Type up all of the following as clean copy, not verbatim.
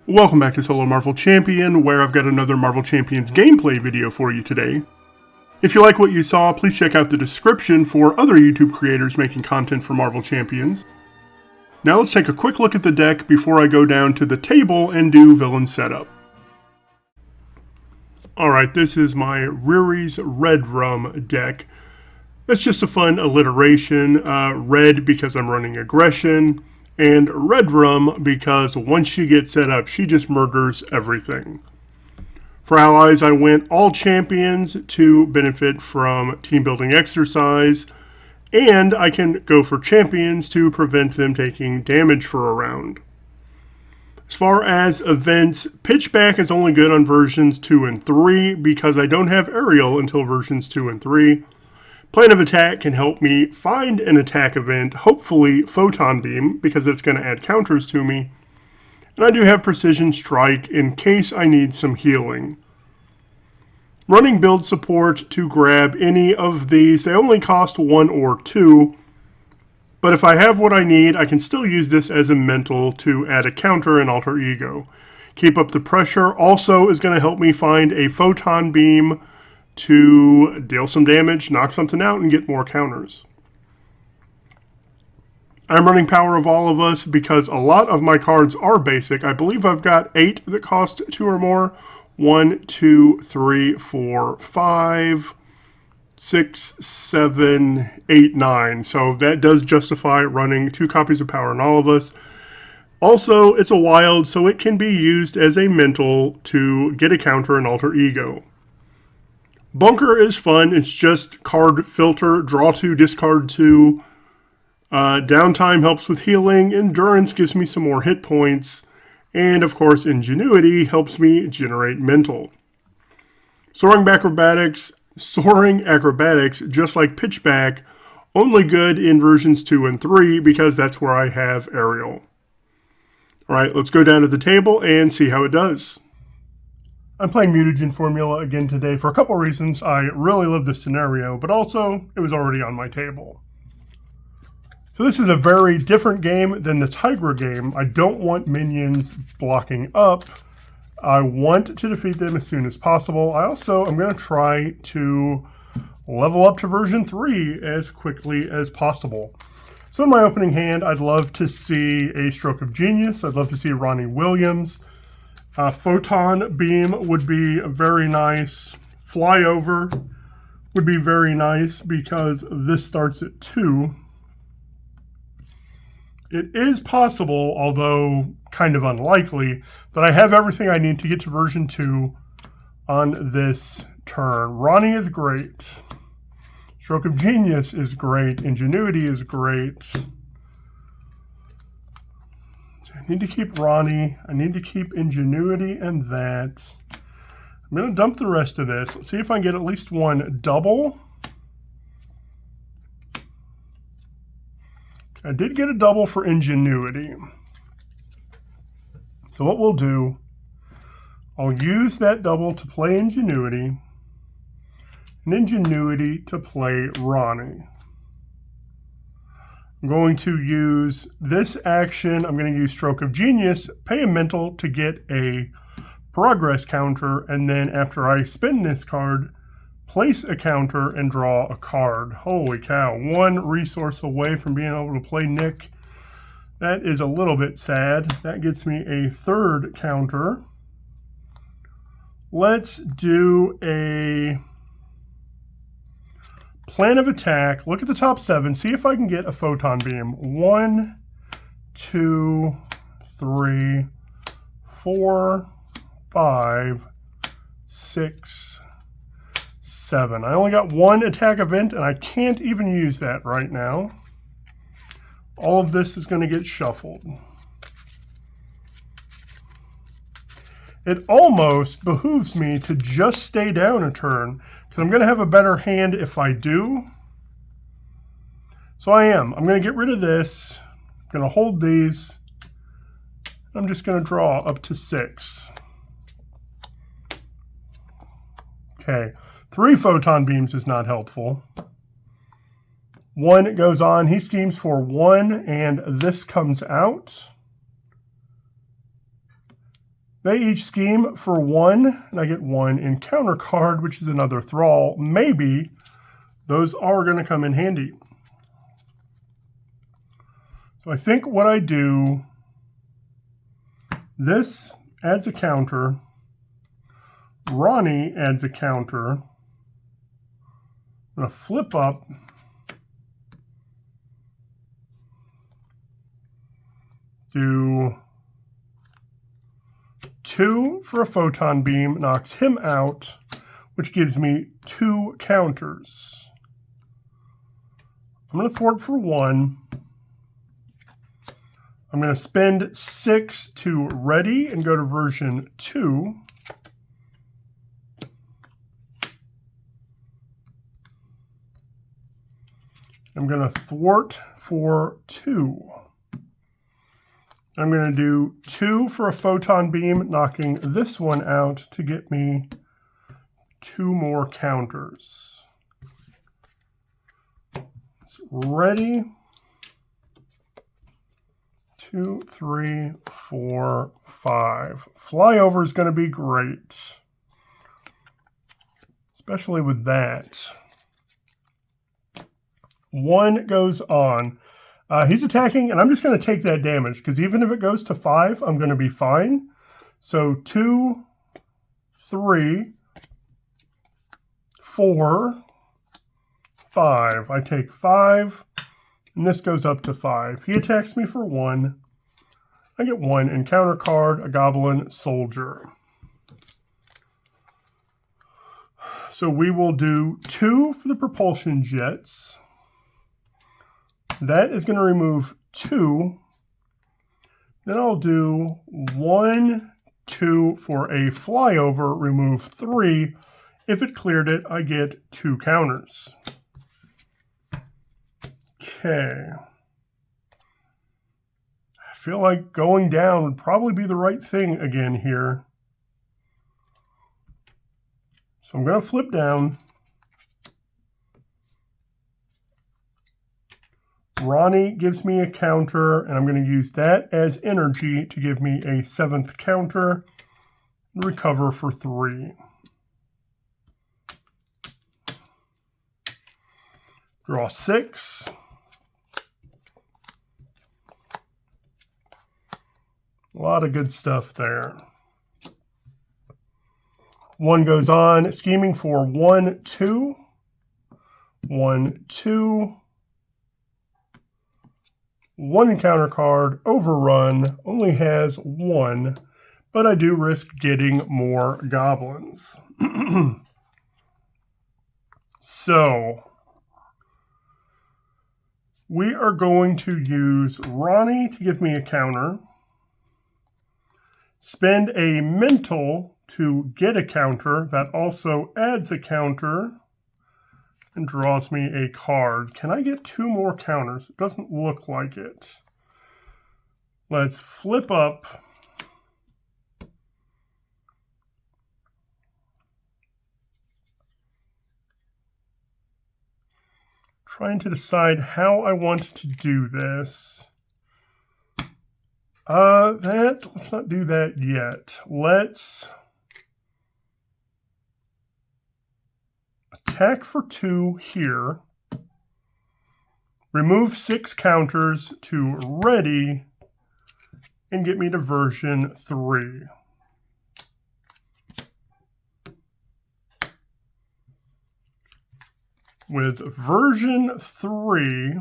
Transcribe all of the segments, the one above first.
Welcome back to Solo Marvel Champion, where I've got another Marvel Champions gameplay video for you today. If you like what you saw, please check out the description for other YouTube creators making content for Marvel Champions. Now let's take a quick look at the deck before I go down to the table and do villain setup. Alright, this is my Riri's Red Rum deck. That's just a fun alliteration. Red because I'm running aggression, and Red Rum because once she gets set up, she just murders everything. For allies, I went all champions to benefit from team building exercise, and I can go for champions to prevent them taking damage for a round. As far as events, Pitchback is only good on versions 2 and 3 because I don't have aerial until versions 2 and 3. Plan of Attack can help me find an attack event, hopefully Photon Beam, because it's going to add counters to me. And I do have Precision Strike in case I need some healing. Running build support to grab any of these. They only cost 1 or 2. But if I have what I need, I can still use this as a mental to add a counter and alter ego. Keep Up the Pressure also is going to help me find a Photon Beam to deal some damage, knock something out, and get more counters. I'm running Power of All of Us because a lot of my cards are basic. I believe I've got 8 that cost 2 or more. 1, 2, 3, 4, 5, 6, 7, 8, 9. So that does justify running 2 copies of Power in All of Us. Also, it's a wild, so it can be used as a mental to get a counter and alter ego. Bunker is fun. It's just card filter, draw 2, discard 2. Downtime helps with healing. Endurance gives me some more hit points. And of course, Ingenuity helps me generate mental. Soaring Acrobatics, just like Pitchback, only good in versions 2 and 3 because that's where I have aerial. Alright, let's go down to the table and see how it does. I'm playing Mutagen formula again today for a couple reasons. I really love this scenario, but also it was already on my table. So this is a very different game than the Tigra game. I don't want minions blocking up. I want to defeat them as soon as possible. I'm going to try to level up to version 3 as quickly as possible. So in my opening hand, I'd love to see a Stroke of Genius. I'd love to see Ronnie Williams. Photon Beam would be very nice. Flyover would be very nice because this starts at 2. It is possible, although kind of unlikely, that I have everything I need to get to version 2 on this turn. Ronnie is great. Stroke of Genius is great. Ingenuity is great. I need to keep Ronnie. I need to keep Ingenuity and that. I'm going to dump the rest of this. Let's see if I can get at least one double. I did get a double for Ingenuity. So what we'll do, I'll use that double to play Ingenuity, and Ingenuity to play Ronnie. I'm going to use this action. I'm going to use Stroke of Genius, pay a mental to get a progress counter, and then after I spend this card, place a counter and draw a card. Holy cow, 1 resource away from being able to play Nick. That is a little bit sad. That gets me a 3rd counter. Let's do a Plan of Attack. Look at the top 7. See if I can get a Photon Beam. 1, 2, 3, 4, 5, 6, 7. I only got 1 attack event, and I can't even use that right now. All of this is going to get shuffled. It almost behooves me to just stay down a turn, because I'm going to have a better hand if I do. So I am. I'm going to get rid of this. I'm going to hold these. I'm just going to draw up to 6. Okay. 3 Photon Beams is not helpful. 1 goes on. He schemes for 1, and this comes out. They each scheme for 1, and I get 1 encounter card, which is another thrall. Maybe those are going to come in handy. So I think what I do, this adds a counter. Ronnie adds a counter. I'm going to flip up. Do 2 for a photon beam, knocks him out, which gives me 2 counters. I'm going to thwart for 1. I'm going to spend 6 to ready and go to version 2. I'm going to thwart for 2. I'm going to do 2 for a photon beam, knocking this one out to get me 2 more counters. It's ready. 2, 3, 4, 5. Flyover is going to be great, especially with that. 1 goes on. He's attacking, and I'm just going to take that damage, because even if it goes to 5, I'm going to be fine. So 2, 3, 4, 5. I take 5, and this goes up to 5. He attacks me for 1. I get 1 encounter card, a Goblin Soldier. So we will do 2 for the propulsion jets. That is going to remove 2. Then I'll do 1, 2 for a flyover, remove 3. If it cleared it, I get 2 counters. Okay. I feel like going down would probably be the right thing again here. So I'm going to flip down. Ronnie gives me a counter, and I'm going to use that as energy to give me a 7th counter and recover for 3. Draw 6. A lot of good stuff there. 1 goes on, scheming for 1, 2. 1, 2. 1 encounter card, overrun, only has 1, but I do risk getting more goblins. So, we are going to use Ronnie to give me a counter, spend a mental to get a counter, that also adds a counter, and draws me a card. Can I get 2 more counters? It doesn't look like it. Let's flip up. Trying to decide how I want to do this. Let's not do that yet. Let's attack for 2 here. Remove 6 counters to ready and get me to version 3. With version 3,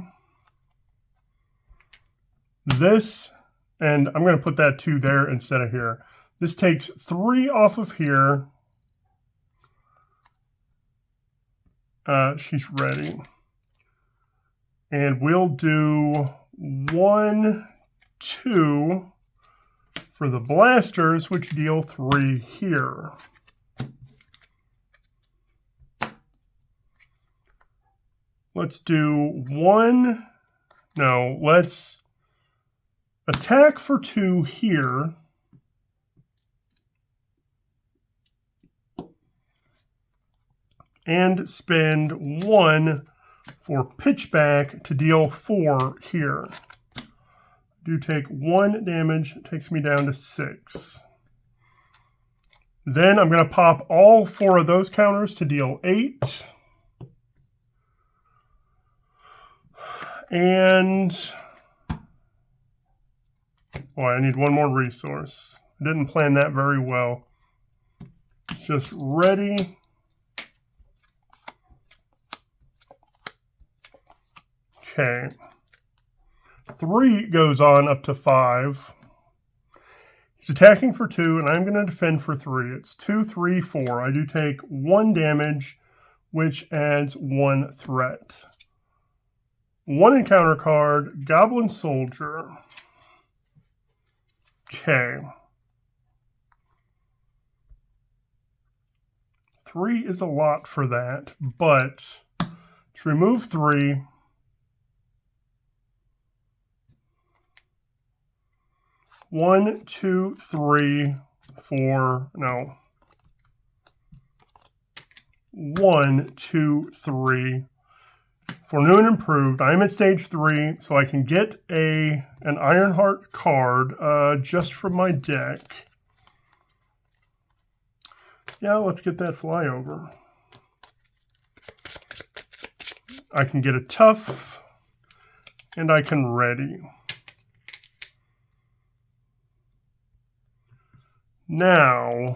this, and I'm going to put that 2 there instead of here. This takes 3 off of here. She's ready. And we'll do 1, 2 for the blasters, which deal 3 here. Let's do 1. No, let's attack for 2 here. And spend 1 for pitchback to deal 4 here. Do take 1 damage, takes me down to 6. Then I'm going to pop all 4 of those counters to deal 8. And boy, I need one more resource. I didn't plan that very well. Just ready. Okay. 3 goes on up to 5. He's attacking for 2, and I'm going to defend for 3. It's 2, 3, 4. I do take 1 damage, which adds 1 threat. 1 encounter card, Goblin Soldier. Okay. 3 is a lot for that, but to remove 3, one, 2, 3, 4, no. 1, 2, 3. For new and improved, I'm at stage 3, so I can get an Ironheart card just from my deck. Yeah, let's get that flyover. I can get a tough, and I can ready. Now,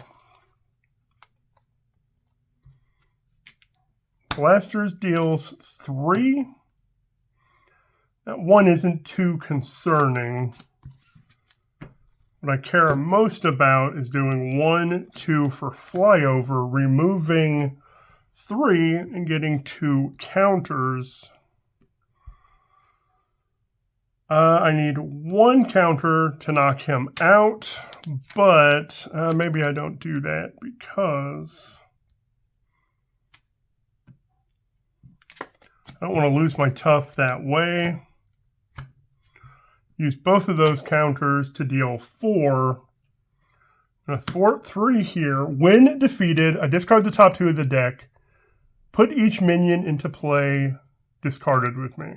Blasters deals 3. That 1 isn't too concerning. What I care most about is doing 1, 2 for flyover, removing 3 and getting 2 counters. I need 1 counter to knock him out, but maybe I don't do that because I don't want to lose my tough that way. Use both of those counters to deal 4. I'm going to thwart 3 here. When defeated, I discard the top 2 of the deck. Put each minion into play discarded with me.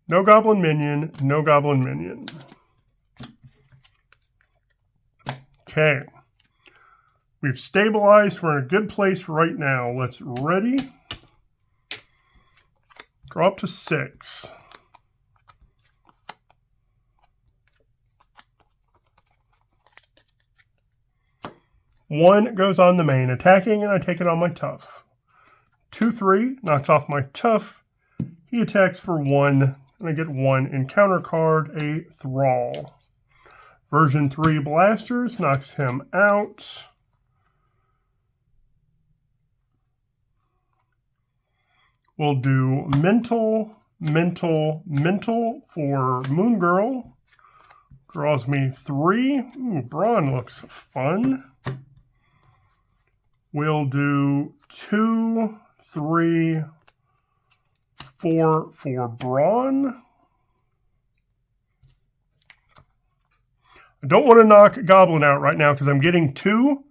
No goblin minion, no goblin minion. Okay. We've stabilized. We're in a good place right now. Let's ready. Drop to 6. One goes on the main, attacking, and I take it on my tough. 2, 3 knocks off my tough. He attacks for 1, and I get 1 encounter card, a Thrall. Version 3 Blasters knocks him out. We'll do Mental for Moon Girl. Draws me 3. Ooh, Brawn looks fun. We'll do 2, 3, 4 for Brawn. I don't want to knock Goblin out right now because I'm getting 2.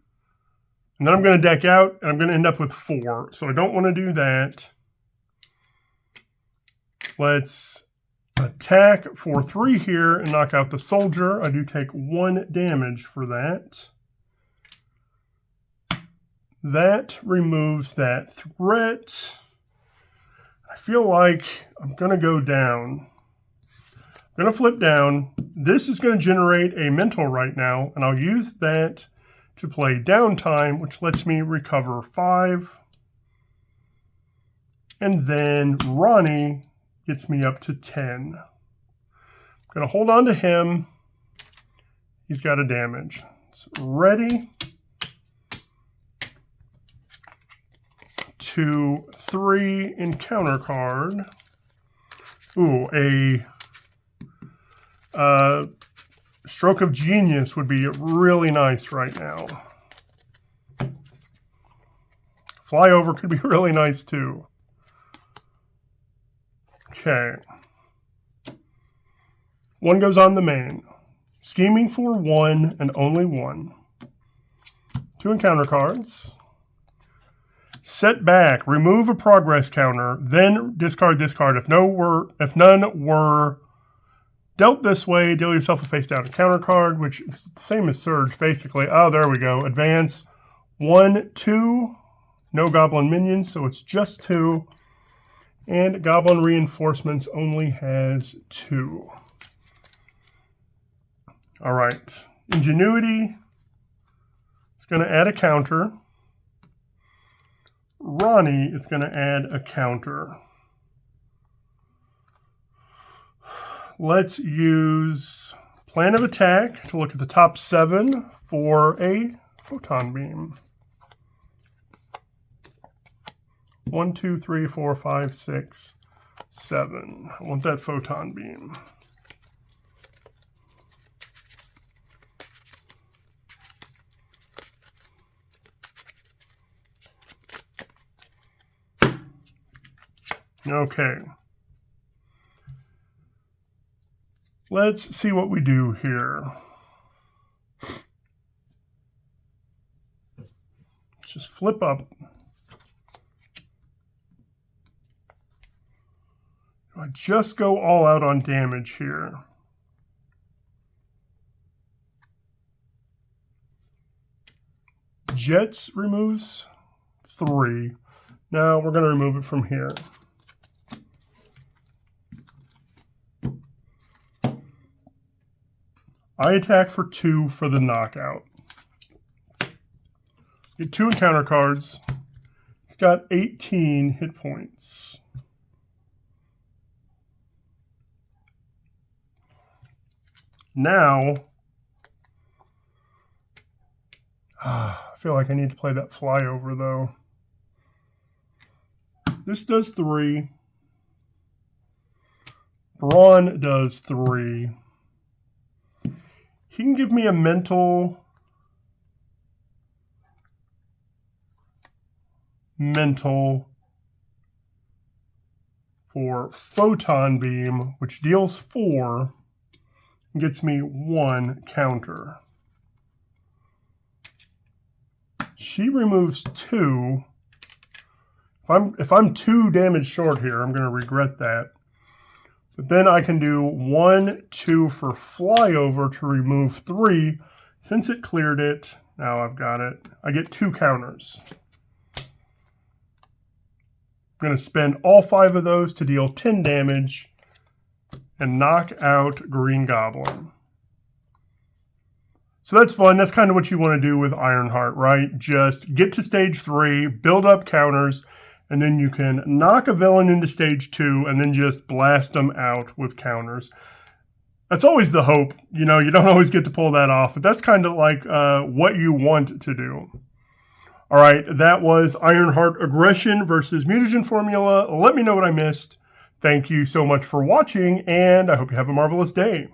And then I'm going to deck out, and I'm going to end up with 4. So I don't want to do that. Let's attack for 3 here and knock out the soldier. I do take 1 damage for that. That removes that threat. I feel like I'm going to go down. I'm going to flip down. This is going to generate a mental right now, and I'll use that to play downtime, which lets me recover 5. And then Ronnie gets me up to 10. I'm going to hold on to him. He's got a damage. So ready. 2, 3 encounter card. Ooh, a Stroke of Genius would be really nice right now. Flyover could be really nice too. Okay. 1 goes on the main. Scheming for 1 and only 1. 2 encounter cards. Set back. Remove a progress counter. Then discard this card. If none were Dealt this way, deal yourself a face-down encounter card, which is the same as Surge, basically. Oh, there we go. Advance 1, 2. No Goblin minions, so it's just 2. And Goblin Reinforcements only has 2. All right. Ingenuity is going to add a counter. Ronnie is going to add a counter. Let's use Plan of Attack to look at the top 7 for a Photon Beam. 1, 2, 3, 4, 5, 6, 7. I want that Photon Beam. Okay. Let's see what we do here. Let's just flip up. I just go all out on damage here. Jets removes 3. Now we're going to remove it from here. I attack for 2 for the knockout. Get 2 encounter cards. It's got 18 hit points. Now, I feel like I need to play that flyover though. This does 3. Brawn does 3. He can give me a mental for Photon Beam, which deals 4 and gets me 1 counter. She removes 2. If I'm 2 damage short here, I'm going to regret that. But then I can do 1, 2 for flyover to remove 3. Since it cleared it, now I've got it. I get 2 counters. I'm going to spend all 5 of those to deal 10 damage and knock out Green Goblin. So that's fun. That's kind of what you want to do with Ironheart, right? Just get to stage 3, build up counters, and then you can knock a villain into stage 2 and then just blast them out with counters. That's always the hope. You know, you don't always get to pull that off, but that's kind of like what you want to do. All right, that was Ironheart Aggression versus Mutagen Formula. Let me know what I missed. Thank you so much for watching, and I hope you have a marvelous day.